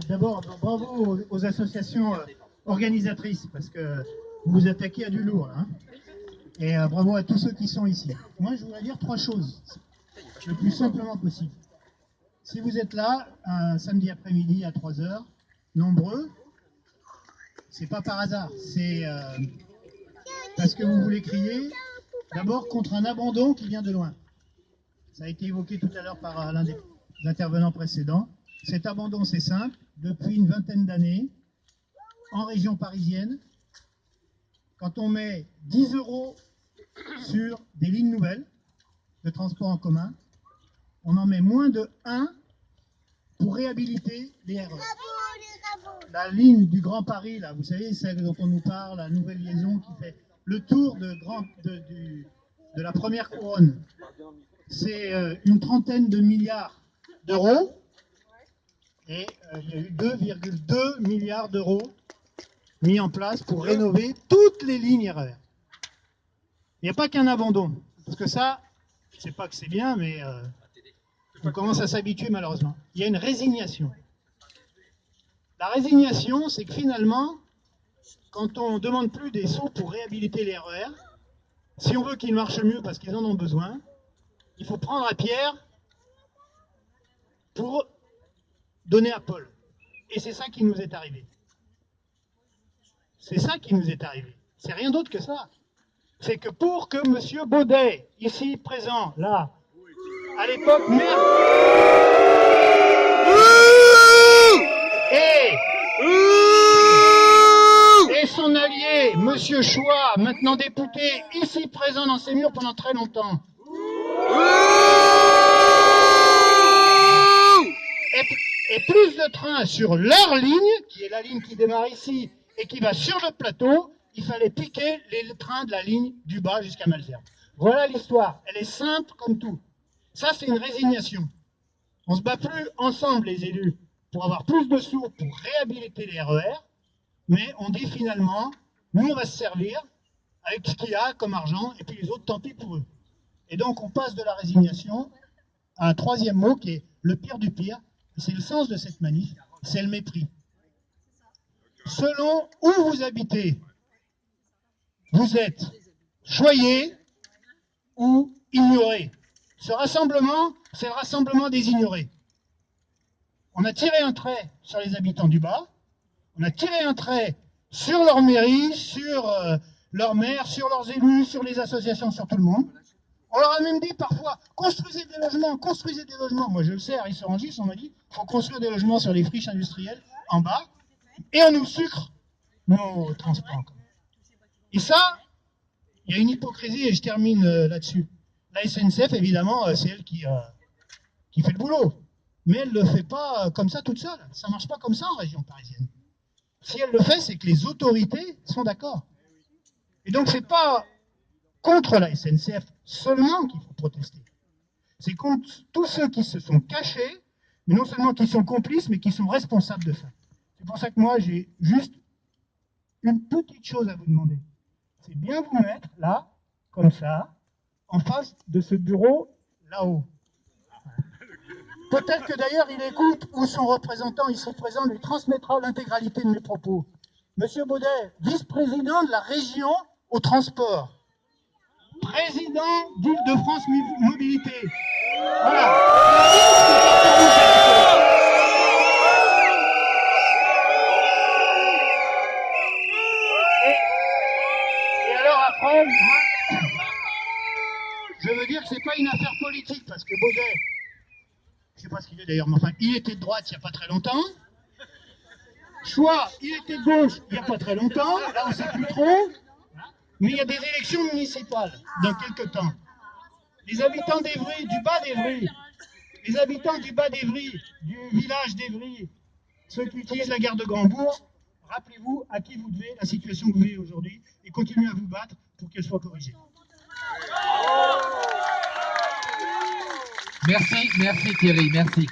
D'abord, bravo aux associations organisatrices, parce que vous vous attaquez à du lourd, là, hein. Et bravo à tous ceux qui sont ici. Moi, je voudrais dire 3 choses, le plus simplement possible. Si vous êtes là, un samedi après-midi à 3 h, nombreux, c'est pas par hasard, c'est parce que vous voulez crier, d'abord contre un abandon qui vient de loin. Ça a été évoqué tout à l'heure par l'un des intervenants précédents. Cet abandon, c'est simple. Depuis une vingtaine d'années, en région parisienne, quand on met 10 € sur des lignes nouvelles de transport en commun, on en met moins de 1 pour réhabiliter les RER. La ligne du Grand Paris, là, vous savez, celle dont on nous parle, la nouvelle liaison qui fait le tour de la première couronne, c'est une trentaine de milliards d'euros. Et il y a eu 2,2 milliards d'euros mis en place pour rénover toutes les lignes RER. Il n'y a pas qu'un abandon, parce que ça, c'est pas que c'est bien, mais on commence à s'habituer malheureusement. Il y a une résignation. La résignation, c'est que finalement, quand on ne demande plus des sous pour réhabiliter les RER, si on veut qu'ils marchent mieux parce qu'ils en ont besoin, il faut prendre à Pierre pour donner à Paul. Et c'est ça qui nous est arrivé. C'est ça qui nous est arrivé. C'est rien d'autre que ça. C'est que pour que M. Baudet, ici présent, là, à l'époque maire, et son allié, M. Choix, maintenant député, ici présent dans ces murs pendant très longtemps, et plus de trains sur leur ligne, qui est la ligne qui démarre ici et qui va sur le plateau, il fallait piquer les trains de la ligne du bas jusqu'à Malesherbes. Voilà l'histoire. Elle est simple comme tout. Ça, c'est une résignation. On ne se bat plus ensemble, les élus, pour avoir plus de sous pour réhabiliter les RER, mais on dit finalement, nous, on va se servir avec ce qu'il y a comme argent, et puis les autres, tant pis pour eux. Et donc, on passe de la résignation à un troisième mot qui est le pire du pire. C'est le sens de cette manif, c'est le mépris. Selon où vous habitez, vous êtes choyé ou ignoré. Ce rassemblement, c'est le rassemblement des ignorés. On a tiré un trait sur les habitants du bas, on a tiré un trait sur leur mairie, sur leur maire, sur leurs élus, sur les associations, sur tout le monde. On leur a même dit parfois, construisez des logements, construisez des logements. Moi je le sais, à Rissorangis, on m'a dit, il faut construire des logements sur les friches industrielles, en bas, et on nous sucre nos transports. Et ça, il y a une hypocrisie, et je termine là-dessus. La SNCF, évidemment, c'est elle qui fait le boulot. Mais elle ne le fait pas comme ça toute seule. Ça ne marche pas comme ça en région parisienne. Si elle le fait, c'est que les autorités sont d'accord. Et donc, ce n'est pas contre la SNCF seulement qu'il faut protester. C'est contre tous ceux qui se sont cachés, mais non seulement qui sont complices, mais qui sont responsables de ça. C'est pour ça que moi, j'ai juste une petite chose à vous demander. C'est bien vous mettre là, comme ça, en face de ce bureau là-haut. Peut-être que d'ailleurs il écoute ou son représentant ici présent lui transmettra l'intégralité de mes propos. Monsieur Baudet, vice-président de la région au transport, président d'Île-de-France Mobilité. Voilà. Et alors après, je veux dire que c'est pas une affaire politique, parce que Baudet, je sais pas ce qu'il est d'ailleurs, mais enfin, il était de droite il n'y a pas très longtemps. Choix, il était de gauche il n'y a pas très longtemps. Là, on ne sait plus trop. Mais il y a des élections municipales dans quelques temps. Les habitants d'Évry, du bas d'Évry, les habitants du bas d'Évry, du village d'Évry, ceux qui utilisent la gare de Grandbourg, rappelez-vous à qui vous devez la situation que vous vivez aujourd'hui et continuez à vous battre pour qu'elle soit corrigée. Merci Thierry, merci.